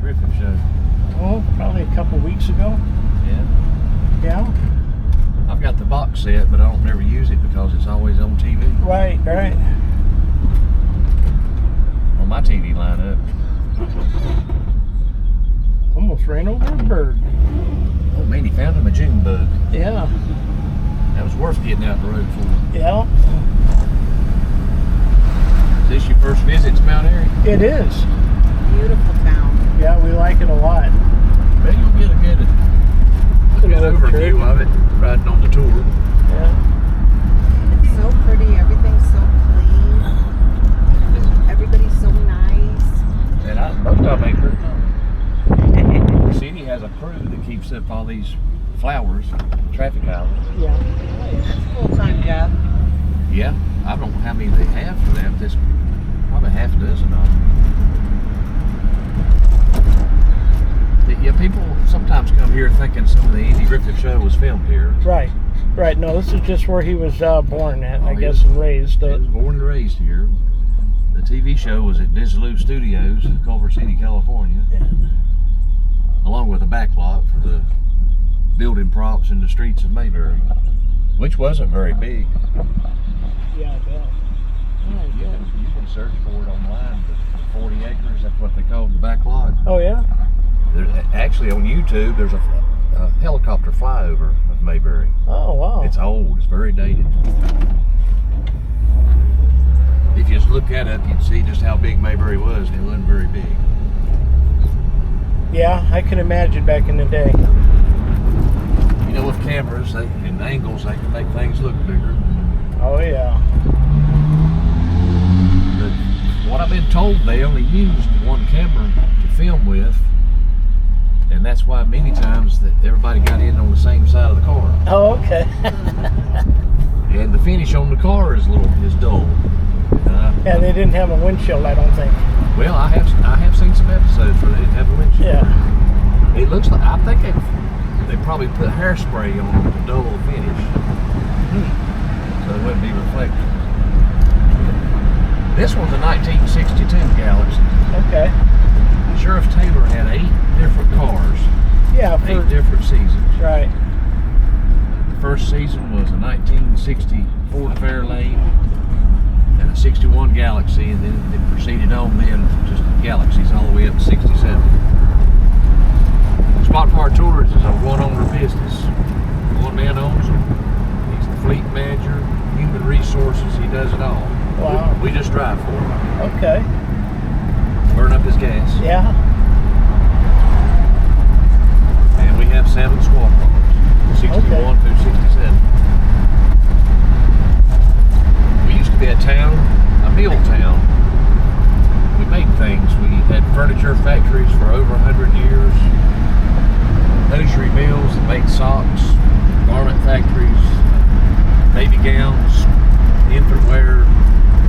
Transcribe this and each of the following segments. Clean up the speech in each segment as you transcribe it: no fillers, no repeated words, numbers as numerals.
Griffith show? Oh, probably a couple weeks ago. Yeah. Yeah. I've got the box set, but I don't never use it because it's always on TV. Right, right. On my TV lineup. Almost ran over a bird. Oh man, he found him a June bug. Yeah. That was worth getting out the road for. Yeah. Is this your first visit to Mount Airy? It is. Beautiful town. Yeah, we like it a lot. Well, you'll get a good overview of it riding on the tour. Yeah. It's so pretty. Everything's so clean. Everybody's so nice. And most of them ain't hurt none. The city has a crew that keeps up all these flowers, traffic islands. Yeah. That's a full-time job. Yeah, I don't know how many they have for them. There's probably half a dozen of them. Yeah, people sometimes come here thinking some of the Andy Griffith show was filmed here. Right. Right. No, this is just where he was born at, I guess, was, and raised. He was born and raised here. The TV show was at Dissolute Studios in Culver City, California. Yeah. Along with a backlot for the building props in the streets of Mayberry, which wasn't very big. Yeah, I bet. Oh, You can search for it online, but 40 acres, that's what they called the backlot. Oh, yeah? Actually, on YouTube, there's a helicopter flyover of Mayberry. Oh, wow. It's old, it's very dated. If you just look at it, you'd see just how big Mayberry was, and it wasn't very big. Yeah, I can imagine back in the day. You know, with cameras and angles, they can make things look bigger. Oh, yeah. But what I've been told, they only used one camera to film with, and that's why many times that everybody got in on the same side of the car. Oh, okay. And the finish on the car is dull. Yeah, they didn't have a windshield, I don't think. Well, I have seen some episodes where they didn't have a windshield. Yeah. It looks like, I think they probably put hairspray on the dull finish, so it wouldn't be reflective. This one's a 1962 Galaxy. Okay. Sheriff Taylor had 8 different cars. Yeah, 8 different seasons. Right. The first season was a 1960 Ford Fairlane and a 61 Galaxy, and then it proceeded on then just Galaxies all the way up to 67. Spot Car Tours is a one-owner business. One man owns them. He's the fleet manager, human resources, he does it all. Wow. We just drive for him. Okay. Burn up his gas. Yeah. And we have 7 squad cars, 61 through 67. We used to be a mill town. We made things. We had furniture factories for over 100 years. Hosiery mills that made socks, garment factories, baby gowns, infant wear,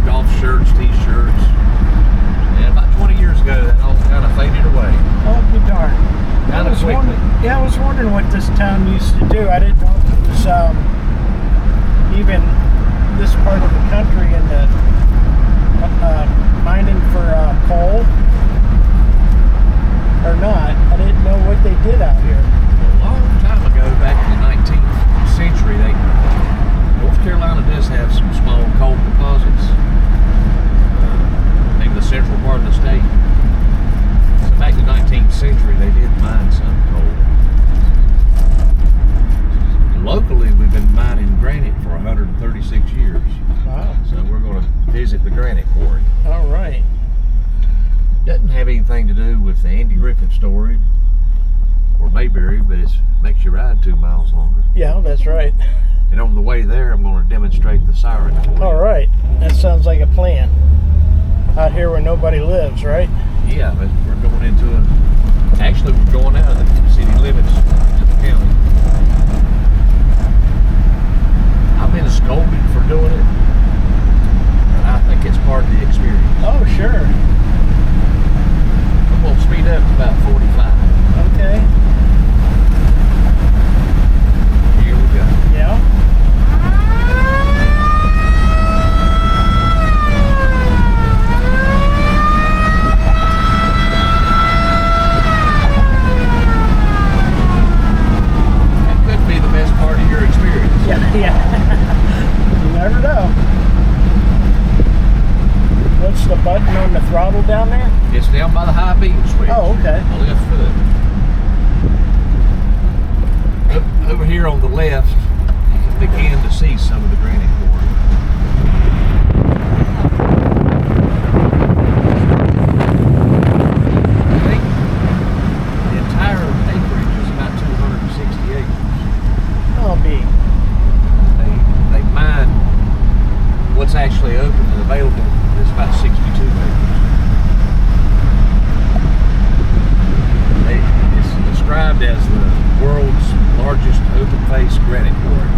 golf shirts, t-shirts. And about 20 years ago, that all kind of faded away. Oh, be darn. Kind of quickly. Yeah, I was wondering what this town used to do. I didn't know if it was even this part of the country in the mining for coal or not. I didn't know what they did out here. A long time ago, back in the 19th century, North Carolina does have some small coal deposits. Maybe the central part of the state. So back in the 19th century, they did mine some coal. Locally, we've been mining granite for 136 years. Wow. So we're going to visit the granite quarry. All right. Doesn't have anything to do with the Andy Griffith story or Mayberry, but it makes you ride 2 miles longer. Yeah, that's right. And on the way there, I'm going to demonstrate the siren for you. All right. That sounds like a plan. Out here where nobody lives, right? Yeah, but we're going into actually we're going out of the city limits to the county. I've been scolded for doing it, but I think it's part of the experience. Oh, sure. I'm going to speed up to about 45. Okay. Here we go. Yeah. never know. What's the button on the throttle down there? It's down by the high beam switch. Oh, okay. The left foot. Over here on the left, you can begin to see some of the granite quarry. I think the entire acreage is about 260 acres. I'll be. They mine what's actually open and available is about 62 acres. It's described as the world's largest open-face granite quarry.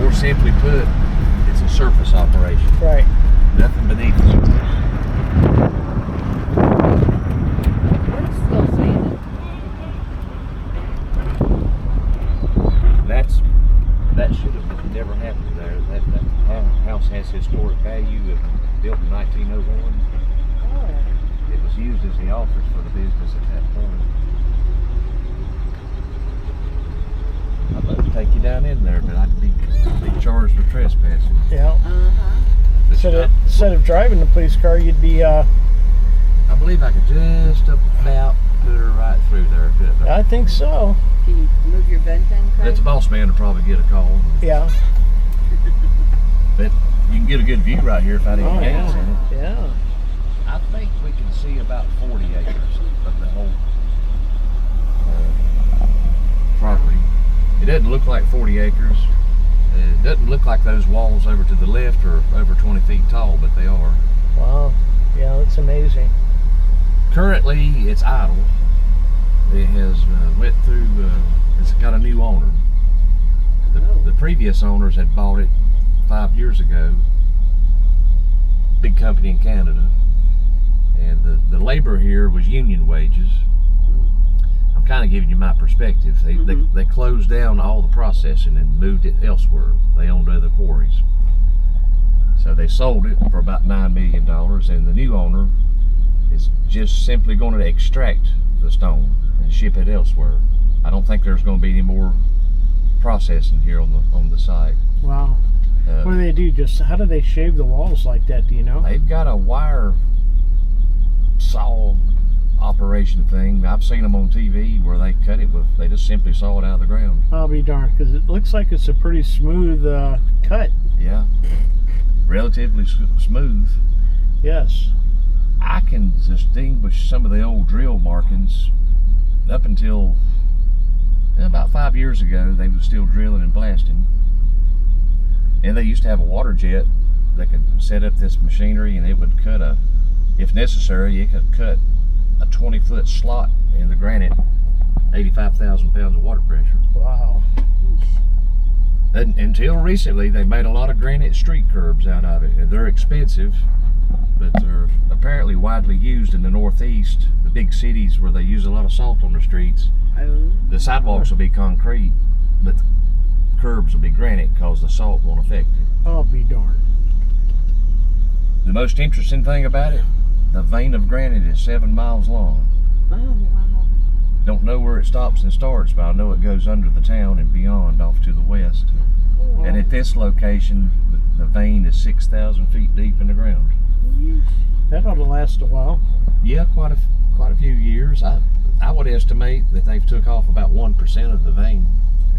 More simply put, it's a surface operation. Right. Nothing beneath the surface. We're still saying That should have never happened there. That house has historic value. It was built in 1901. It was used as the office for the business at that point. I'd love to take you down in there, but I'd be charged with trespassing. Yeah. But Instead of driving the police car, you'd be, I believe I could just about put her right through there, couldn't I? I think so. Can you move your vent in, Craig? That's the boss man to probably get a call. Yeah. But you can get a good view right here if I didn't gas in it. Yeah. I think we can see about 40 acres of the whole property. It doesn't look like 40 acres. It doesn't look like those walls over to the left are over 20 feet tall, but they are. Wow. Yeah, that's amazing. Currently, it's idle. It has went through, it's got a new owner. The previous owners had bought it 5 years ago. Big company in Canada. And the labor here was union wages. I'm kind of giving you my perspective. They closed down all the processing and moved it elsewhere. They owned other quarries. So they sold it for about $9 million, and the new owner is just simply going to extract the stone and ship it elsewhere. I don't think there's going to be any more processing here on the site. Wow. What do they do? How do they shave the walls like that? Do you know? They've got a wire saw operation thing. I've seen them on TV where they cut it with, they just simply saw it out of the ground. I'll be darned, because it looks like it's a pretty smooth cut. Yeah, relatively smooth. Yes. I can distinguish some of the old drill markings up until about 5 years ago. They were still drilling and blasting, and they used to have a water jet that could set up this machinery, and it would cut if necessary, it could cut a 20-foot slot in the granite, 85,000 pounds of water pressure. Wow. And until recently, they made a lot of granite street curbs out of it. They're expensive, but they're apparently widely used in the Northeast, the big cities where they use a lot of salt on the streets. The sidewalks will be concrete, but the curbs will be granite because the salt won't affect it. I'll be darned. The most interesting thing about it, the vein of granite is 7 miles long. Oh, wow. Don't know where it stops and starts, but I know it goes under the town and beyond off to the west. Oh. And at this location, the vein is 6,000 feet deep in the ground. That ought to last a while. Yeah, quite a few years. I would estimate that they've took off about 1% of the vein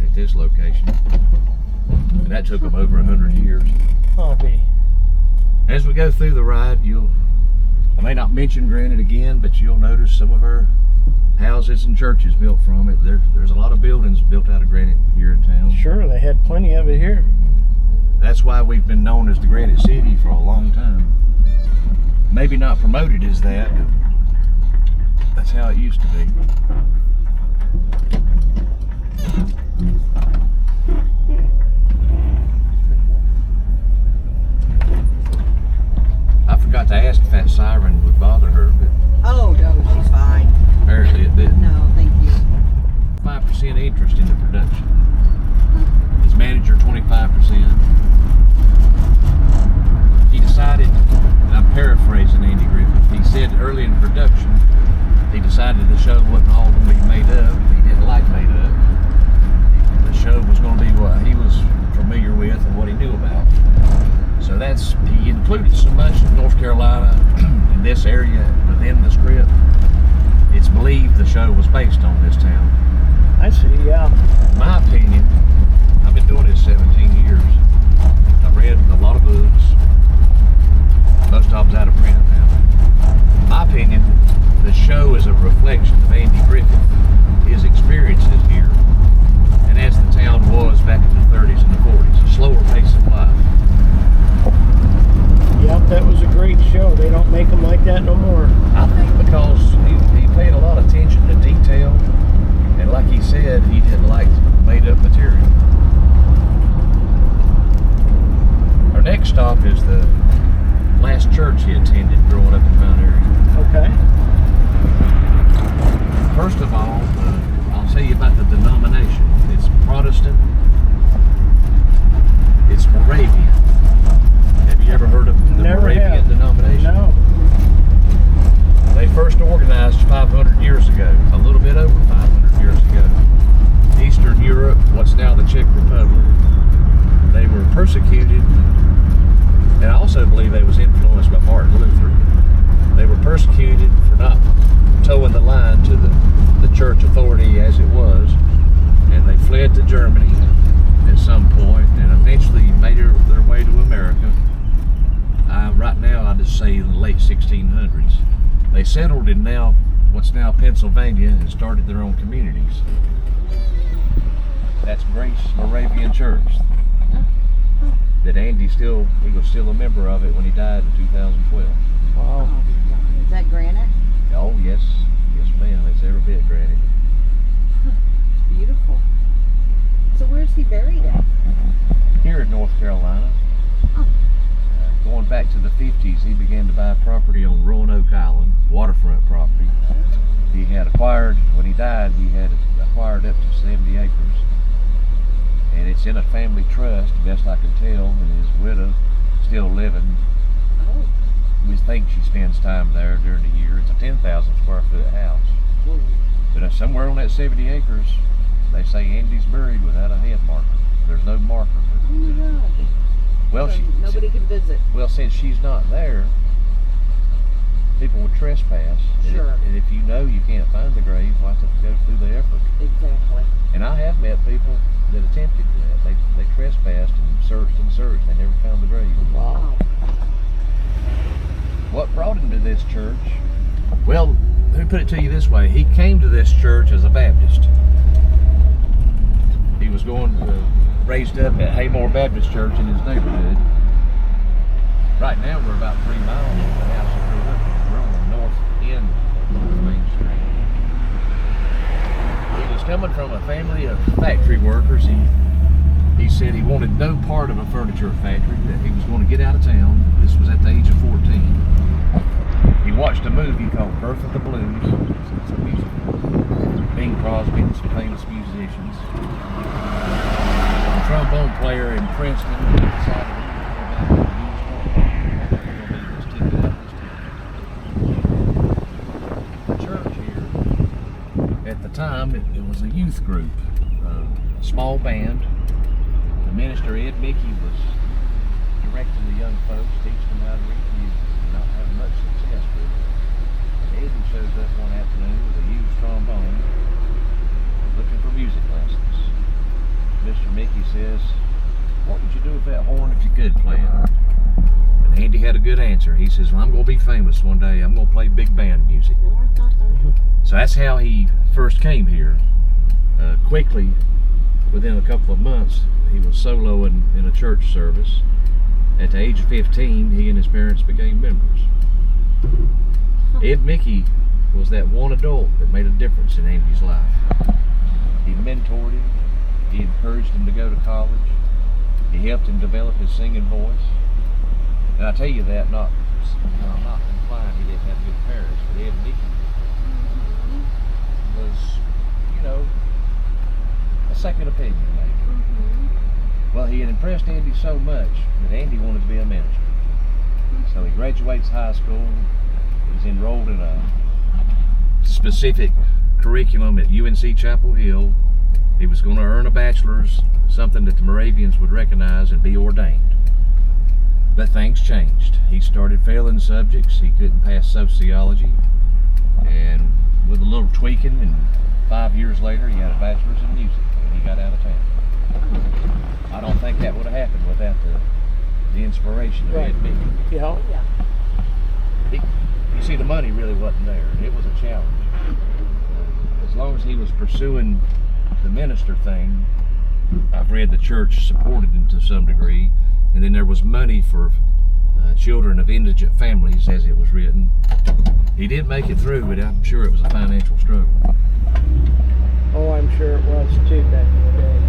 at this location. And that took them over 100 years. I'll be. As we go through the ride, I may not mention granite again, but you'll notice some of our houses and churches built from it. There's a lot of buildings built out of granite here in town. Sure, they had plenty of it here. That's why we've been known as the Granite City for a long time. Maybe not promoted as that, but that's how it used to be. I forgot to ask if that siren would bother her, but Oh, no, she's fine. apparently it didn't. No, thank you. 5% interest in the production. His manager 25%. He decided, and I'm paraphrasing Andy Griffith, he said early in production, he decided the show wasn't all going to be made up. He didn't like made up. The show was going to be what he was familiar with and what he knew about. Carolina, in this area within the Strip, it's believed the show was based on this town. I see, yeah. In my opinion, I've been doing this 17 years. I've read a lot of books. Most of them's out of print now. In my opinion, the show is a reflection of Andy Griffith, his experiences here, and as the town was back in the 30s and the 40s, a slower pace of life. Yep, that was a great show. They don't make them like that no more. I think because he paid a lot of attention to detail, and like he said, he didn't like made-up material. Our next stop is the last church he attended growing up in Mount Airy. Okay. First of all, I'll tell you about the denomination. It's Protestant. It's Moravian. Have you ever heard of the Never Moravian have. denomination? No. They first organized 500 years ago, a little bit over 500 years ago. Eastern Europe, what's now the Czech Republic. They were persecuted, and I also believe they was influenced by Martin Luther. They were persecuted for not towing the line to the church authority as it was, and they fled to Germany at some point, and eventually made their way to America. Right now, I just say the late 1600s. They settled in what's now Pennsylvania and started their own communities. That's Grace Moravian Church. That Andy was still a member of it when he died in 2012. Wow. Oh, is that granite? Oh yes, ma'am. It's every bit granted. It's beautiful. So where's he buried at? Here in North Carolina. Oh. Going back to the 50s, he began to buy property on Roanoke Island, waterfront property. He had acquired, when he died, he had acquired up to 70 acres. And it's in a family trust, best I can tell, and his widow still living. Oh. We think she spends time there during the year. It's a 10,000 square foot house. Whoa. But somewhere on that 70 acres, they say Andy's buried without a head marker. There's no marker. Oh my God. Well, So nobody can visit. Well, since she's not there, people would trespass. Sure. And if you know you can't find the grave, why have to go through the effort? Exactly. And I have met people that attempted that. They trespassed and searched. They never found the grave. Wow. What brought him to this church? Well, let me put it to you this way. He came to this church as a Baptist. He was raised up at Haymore Baptist Church in his neighborhood. Right now we're about 3 miles from the house he grew up in. We're on the north end of Main Street. He was coming from a family of factory workers. He said he wanted no part of a furniture factory, that he was going to get out of town. This was at the age of 14. He watched a movie called Birth of the Blues. It's a musical. Bing Crosby and some famous musicians. A trombone player in Princeton decided he was going to use the church here, at the time, it was a youth group, a small band. The minister, Ed Mickey, was directing the young folks, teaching them how to read music, and not having much success with it. And Eddie shows up one afternoon with a used trombone, looking for music lessons. Mr. Mickey says, "What would you do with that horn if you could play it?" And Andy had a good answer. He says, "Well, I'm going to be famous one day. I'm going to play big band music." So that's how he first came here. Quickly, within a couple of months, he was soloing in a church service. At the age of 15, he and his parents became members. Ed Mickey was that one adult that made a difference in Andy's life. He mentored him. He encouraged him to go to college. He helped him develop his singing voice. And I tell you that I'm not implying he didn't have good parents, but Ed Mickey was, a second opinion maybe. Well, he had impressed Andy so much that Andy wanted to be a minister. So he graduates high school. He's enrolled in a specific curriculum at UNC Chapel Hill. He was going to earn a bachelor's, something that the Moravians would recognize, and be ordained. But things changed. He started failing subjects. He couldn't pass sociology. And with a little tweaking, and 5 years later, he had a bachelor's in music, and he got out of town. I don't think that would have happened without the inspiration of Ed Mickey. Yeah. You see, the money really wasn't there. It was a challenge. As long as he was pursuing the minister thing, I've read the church supported him to some degree, and then there was money for children of indigent families, as it was written. He did make it through, but I'm sure it was a financial struggle. Oh, I'm sure it was too back in the day.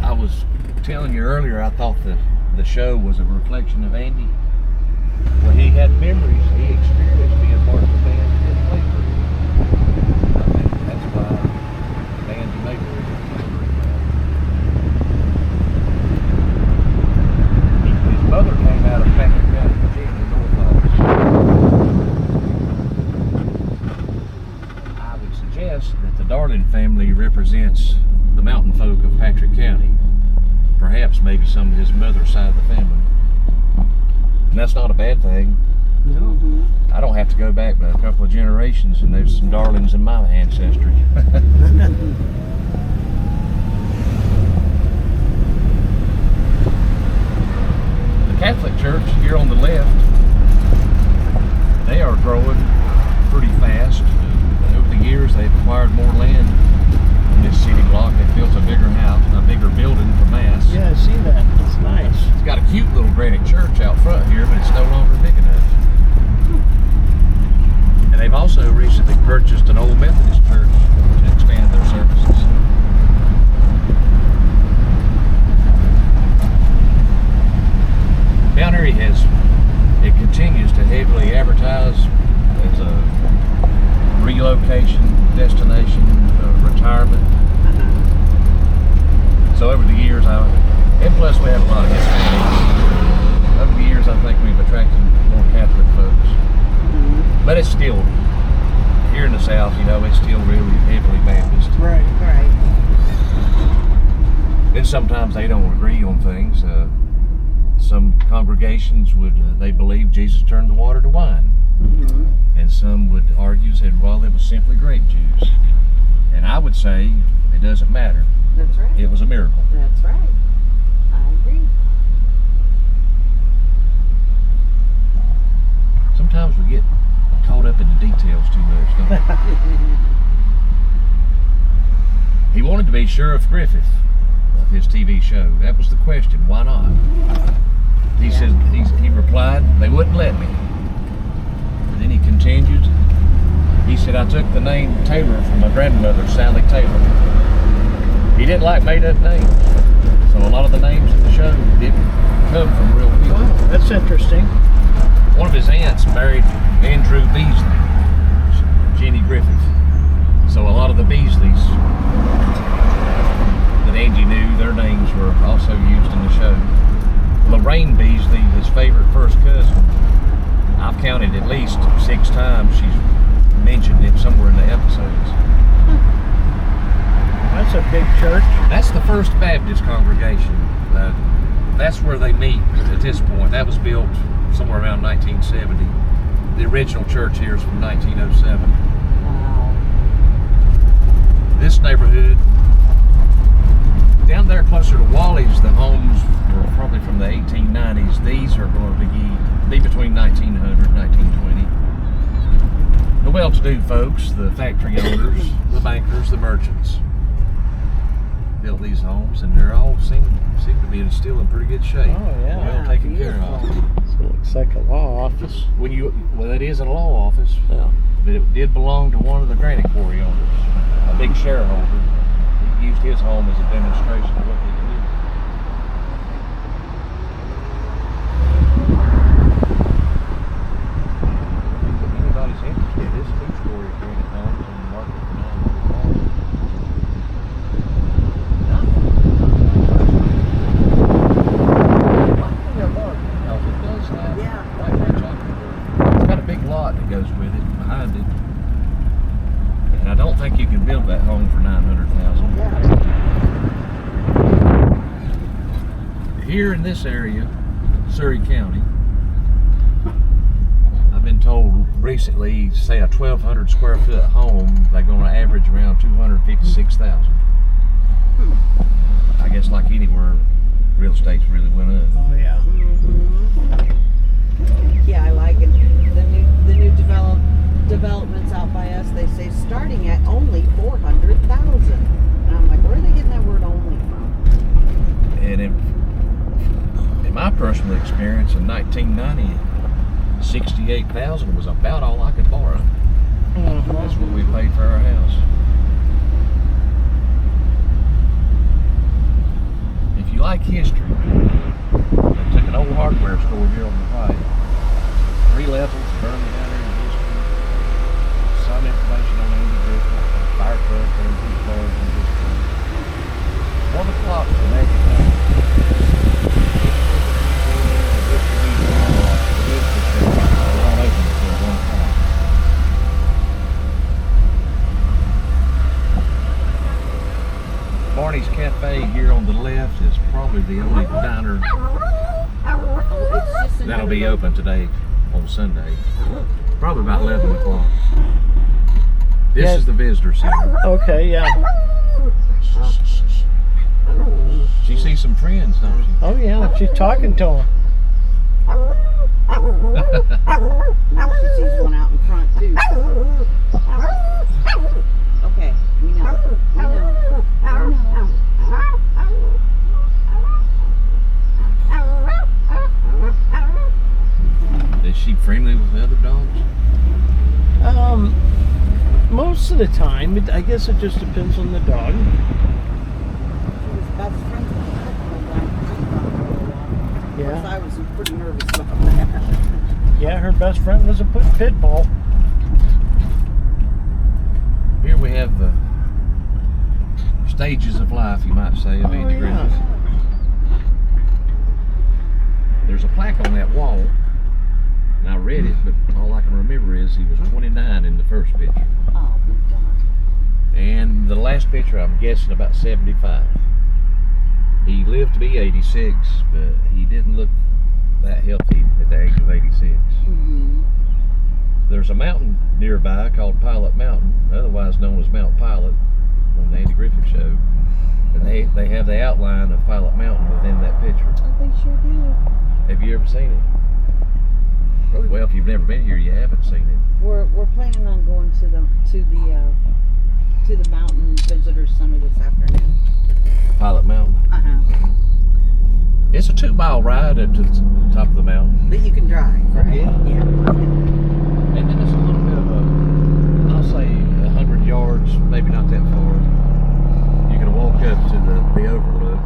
I was telling you earlier, I thought the show was a reflection of Andy. When he had memories, he experienced being part of the band that played for him. I think that's why the band Mayberry his mother came out of Patrick County, Virginia, North. I would suggest that the Darling family represents the mountain folk of Patrick County. Perhaps maybe some of his mother's side of the family. And that's not a bad thing. No. I don't have to go back but a couple of generations and there's some Darlings in my ancestry. The Catholic Church here on the left, they are growing pretty fast. Over the years they've acquired more land in this city block. They've built a bigger house, a bigger building for Mass. Yeah, I see that. It's nice. It's got a cute little granite church out front here, but it's no longer big enough. And they've also recently purchased an old Methodist church to expand their services. Mount Airy it continues to heavily advertise as a relocation destination, retirement. So over the years, and plus we have a lot of Hispanics. Over the years, I think we've attracted more Catholic folks. But it's still, here in the South, it's still really heavily Baptist. Right. And sometimes they don't agree on things. Some congregations they believe Jesus turned the water to wine. And some would argue that, well, it was simply grape juice. And I would say, it doesn't matter. That's right. It was a miracle. That's right. I agree. Sometimes we get caught up in the details too much, don't we? He wanted to be Sheriff Griffith of his TV show. That was the question. Why not? He replied, they wouldn't let me. But then he continued. He said, I took the name Taylor from my grandmother, Sally Taylor. He didn't like made-up names. So a lot of the names in the show didn't come from real people. Wow, that's interesting. One of his aunts married Andrew Beasley, Jenny Griffith. So a lot of the Beasleys that Angie knew, their names were also used in the show. Lorraine Beasley, his favorite first cousin, I've counted at least 6 times she's mentioned it somewhere in the episodes. That's a big church. That's the First Baptist congregation. That's where they meet at this point. That was built somewhere around 1970. The original church here is from 1907. Wow. This neighborhood, down there closer to Wally's, the homes were probably from the 1890s. These are going to be between 1900 and 1920. The well-to-do folks, the factory owners, the bankers, the merchants, built these homes, and they're all seem to be still in pretty good shape. Oh, yeah. Well taken care of. So it looks like a law office. Well, it is a law office, Yeah. but it did belong to one of the granite quarry owners, a big shareholder. He used his home as a demonstration of what they could do. If anybody's interested, this 2-story granite homes on the market for $900,000. It's got a big lot that goes with it, behind it. And I don't think you can build that home for $900,000. Yeah. Here in this area, Surrey County. I've been told recently, say a 1,200 square foot home, they're going to average around 256,000. I guess like anywhere, real estate's really went up. Oh yeah. Yeah, I like it. The new developments out by us, they say starting at only 400,000. And I'm like, where are they getting that word "only" from? And in my personal experience in 1990, 68,000 was about all I could borrow. That's what we paid for our house. If you like history, they took an old hardware store here on the right. 3 levels, burned down there in history. Some information on Andy Griffith, fire truck, antique cars, and just 1 o'clock the next time. Barney's Cafe here on the left is probably the only diner that'll be open today on Sunday. Probably about 11 o'clock. This is the visitor center. Okay, yeah. She sees some friends, don't she? Oh yeah, she's talking to him. She sees one out in front too. Okay, we know. Is she friendly with the other dogs? Most of the time, I guess it just depends on the dog. She was best friends with the pit bull down for a while. Of course, I was pretty nervous about that. Yeah, her best friend was a pit bull. Here we have the stages of life, you might say, of Andy Griffith. There's a plaque on that wall, and I read it, but all I can remember is he was 29 in the first picture. Oh, my God. And the last picture, I'm guessing about 75. He lived to be 86, but he didn't look that healthy at the age of 86. Mm-hmm. There's a mountain nearby called Pilot Mountain, otherwise known as Mount Pilot, on the Andy Griffith Show. And they have the outline of Pilot Mountain within that picture. Oh, they sure do. Have you ever seen it? Well, if you've never been here, you haven't seen it. We're planning on going to the mountain visitor center this afternoon. Pilot Mountain. It's a 2-mile ride up to the top of the mountain. That you can drive, right? Yeah. And then it's a little bit of I'll say 100 yards, maybe not that far. You can walk up to the overlook.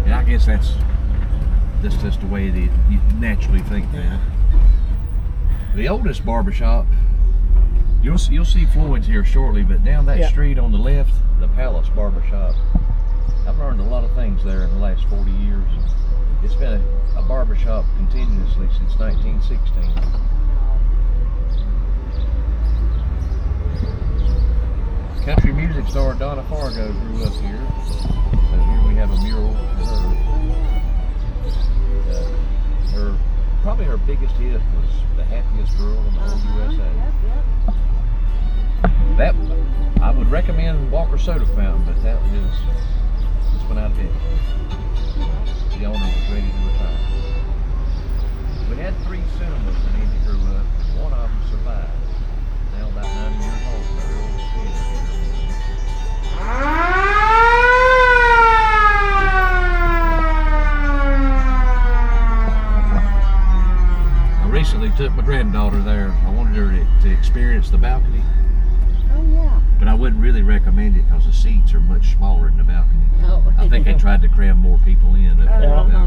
And I guess that's just the way that you naturally think that. The oldest barbershop, you'll see Floyd's here shortly, but down that street on the left, the Palace Barbershop. I've learned a lot of things there in the last 40 years. It's been a barbershop continuously since 1916. Country music star Donna Fargo grew up here. So here we have a mural of her. Probably her biggest hit was "The Happiest Girl in the Whole USA." That I would recommend Walker Soda Fountain, but that is just went out of business. The owner was ready to retire. We had 3 cinemas when Andy grew up, and one of them survived. Now about 90 years old, the oldest theater here. I recently took my granddaughter there. I wanted her to experience the balcony. Oh, yeah. But I wouldn't really recommend it because the seats are much smaller in the balcony. Oh. I think they tried to cram more people in up there in the balcony.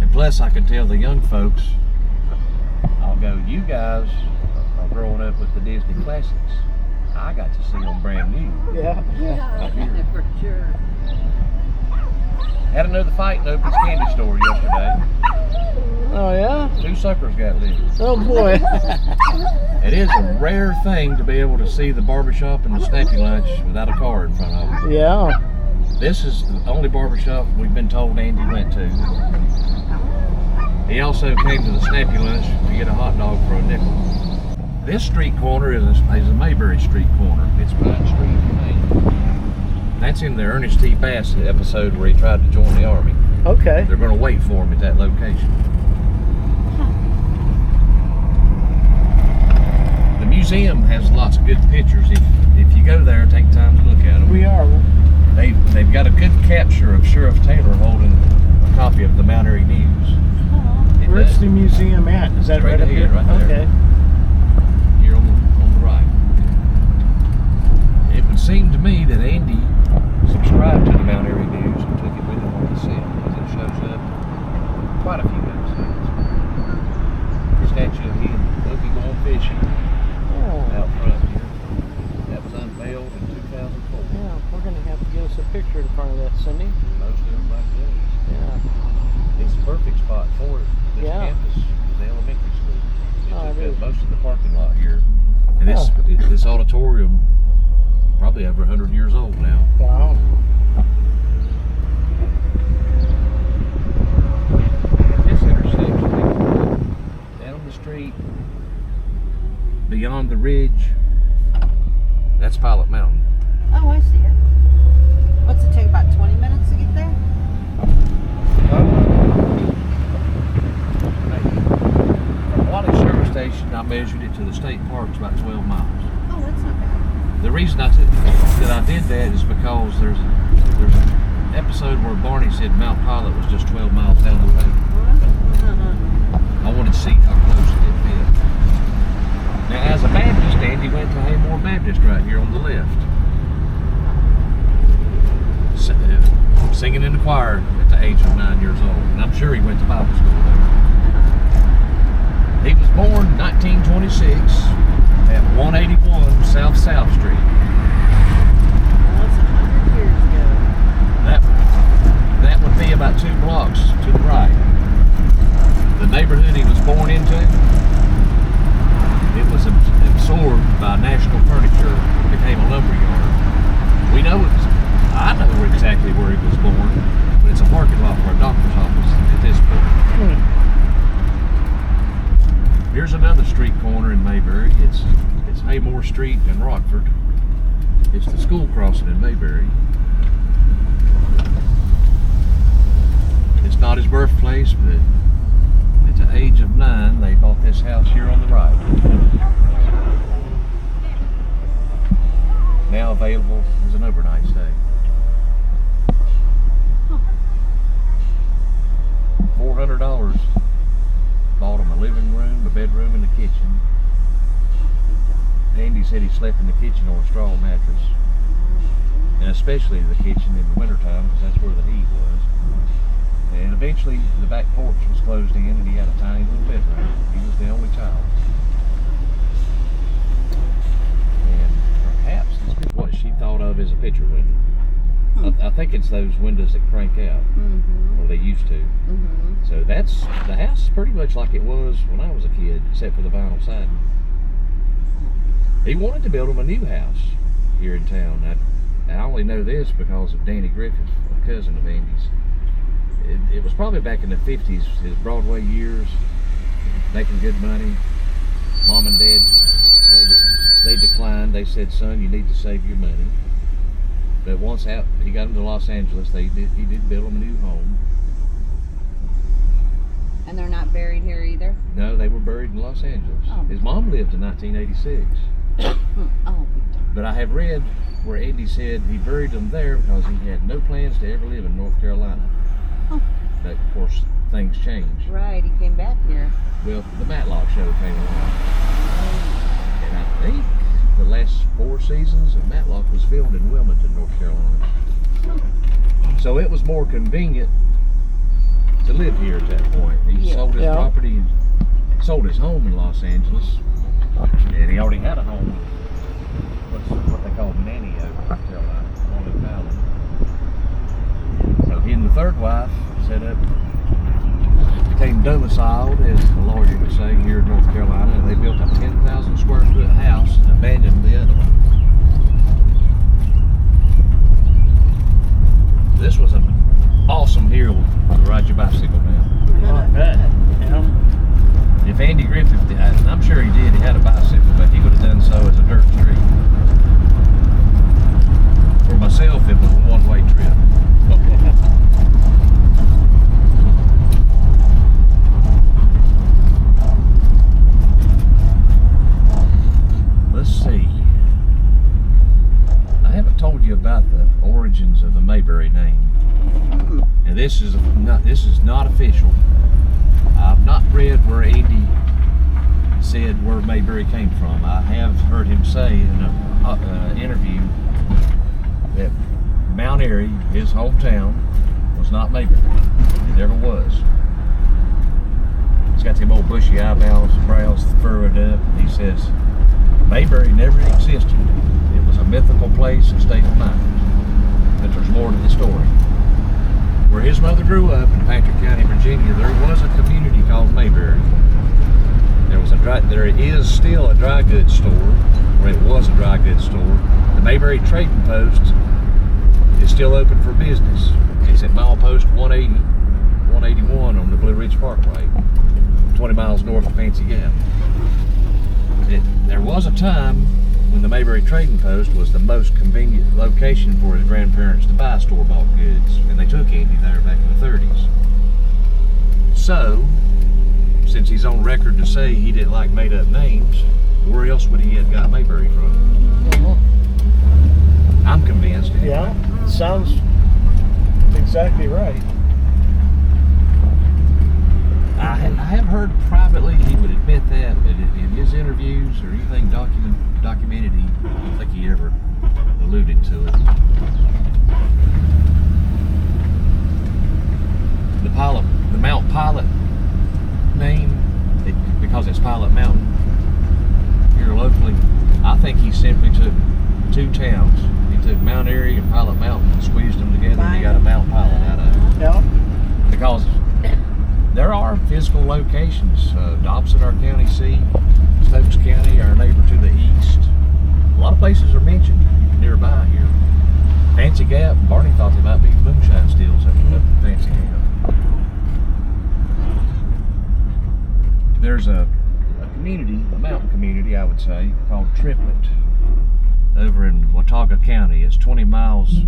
And plus, I can tell the young folks, I'll go, you guys are growing up with the Disney classics. I got to see them brand new. Yeah. For sure. Had another fight in Opie's candy store yesterday. Oh yeah? 2 suckers got lit. Oh boy. It is a rare thing to be able to see the barbershop and the snappy lunch without a car in front of it. Yeah. This is the only barbershop we've been told Andy went to. He also came to the Snappy Lunch to get a hot dog for a nickel. This street corner is a Mayberry street corner. It's Pine Street in Maine. That's in the Ernest T. Bass episode where he tried to join the Army. Okay. They're going to wait for him at that location. The museum has lots of good pictures. If you go there, take time to look at them. We are. They've got a good capture of Sheriff Taylor holding a copy of the Mount Airy News. Where's the museum at? Is that right up here? Right there. Okay. Here on the right. It would seem to me that Andy subscribed to the Mount Airy News and took it with him on the set, because it shows up quite a few episodes. Statue of him, Loki going fishing out front here. That was unveiled in 2004. Yeah, we're going to have to get us a picture in front of that, Cindy. Most everybody does. Yeah. It's a perfect spot for it. This campus is the elementary school. It took up most of the parking lot here. And this auditorium, probably over 100 years old now. Wow. This intersection, down the street, beyond the ridge, that's Pilot Mountain. Oh, I see it. What's it take, about 20 minutes to get there? From Wally Service Station, I measured it to the state park. It's about 12 miles. Oh, that's not bad. The reason I did that is because there's an episode where Barney said Mount Pilot was just 12 miles down the way. I wanted to see how close it fit. Now, as a Baptist, Andy went to Haymore Baptist right here on the left. Singing in the choir at the age of 9 years old. And I'm sure he went to Bible school there. He was born in 1926 at 181 South Street. Well, that's 100 years ago. That would be about 2 blocks to the right. The neighborhood he was born into, it was absorbed by National Furniture and became a lumber yard. I know exactly where he was born, but it's a parking lot for a doctor's office at this point. Here's another street corner in Mayberry. It's Haymore Street in Rockford. It's the school crossing in Mayberry. It's not his birthplace, but at the age of 9, they bought this house here on the right. Now available as an overnight stay. $400 bought him a living room, a bedroom, and a kitchen. Andy said he slept in the kitchen on a straw mattress, and especially the kitchen in the wintertime because that's where the heat was. And eventually the back porch was closed in and he had a tiny little bedroom. He was the only child. And perhaps this is what she thought of as a picture window. I think it's those windows that crank out, or they used to. So the house is pretty much like it was when I was a kid, except for the vinyl siding. He wanted to build him a new house here in town. I only know this because of Danny Griffith, a cousin of Andy's. It was probably back in the 50s, his Broadway years, making good money. Mom and Dad, they declined. They said, son, you need to save your money. But once out, he got him to Los Angeles. He did build him a new home. And they're not buried here either? No, they were buried in Los Angeles. Oh. His mom lived in 1986. Oh. But I have read where Andy said he buried them there because he had no plans to ever live in North Carolina. Oh. But of course, things changed. Right, he came back here. Well, the Matlock show came along. And I think the last 4 seasons of Matlock was filmed in Wilmington, North Carolina. So it was more convenient to live here at that point. He sold his property, sold his home in Los Angeles, and he already had a home, what they call Nanny Oak, North Carolina, on the valley. So he and the third wife set up, became domiciled, as the lawyer would say, here in North Carolina, and they built a 10,000 square foot house and abandoned the other one. This was an awesome hill to ride your bicycle down. Oh, I bet. Yeah. If Andy Griffith did, and I'm sure he did, he had a bicycle, but he would have done so as a dirt street. For myself, it was a one-way trip. Let's see. I haven't told you about the origins of the Mayberry name. And this is not official. I've not read where Andy said where Mayberry came from. I have heard him say in an interview that Mount Airy, his hometown, was not Mayberry. It never was. It's got them old bushy eyebrows, furrowed up. He says Mayberry never existed. It was a mythical place and state of mind. But there's more to the story. Where his mother grew up in Patrick County, Virginia, there was a community called Mayberry. There is still a dry goods store, or it was a dry goods store. The Mayberry Trading Post is still open for business. It's at milepost 180, 181 on the Blue Ridge Parkway, 20 miles north of Fancy Gap. There was a time when the Mayberry Trading Post was the most convenient location for his grandparents to buy store-bought goods, and they took Andy there back in the 30s. So, since he's on record to say he didn't like made-up names, where else would he have got Mayberry from? I'm convinced. Anyway. Yeah, sounds exactly right. I have heard privately he would admit that, but in his interviews or anything documented, I don't think he ever alluded to it. The Mount Pilot name, because it's Pilot Mountain here locally, I think he simply took two towns. He took Mount Airy and Pilot Mountain and squeezed them together, and he got a Mount Pilot out of it. Yeah. Because there are physical locations. Dobson, our county seat, Stokes County, our neighbor to the east. A lot of places are mentioned nearby here. Fancy Gap, Barney thought they might be moonshine stills up in Fancy Gap. There's a community, a mountain community, I would say, called Triplet over in Watauga County. It's 20 miles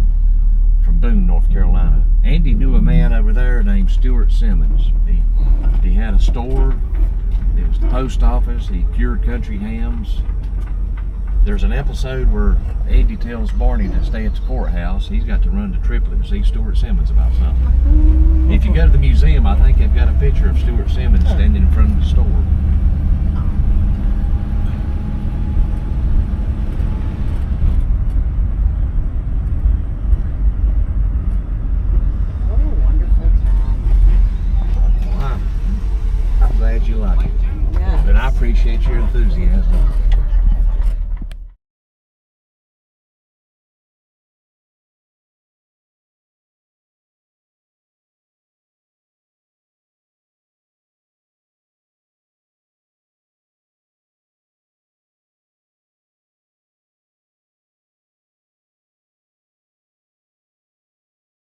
from Boone, North Carolina. Andy knew a man over there named Stuart Simmons. He had a store. It was the post office. He cured country hams. There's an episode where Andy tells Barney to stay at the courthouse. He's got to run to Triplet and see Stuart Simmons about something. If you go to the museum, I think they've got a picture of Stuart Simmons standing in front of the store. What a wonderful town. Wow. I'm glad you like it. Yeah. And I appreciate your enthusiasm.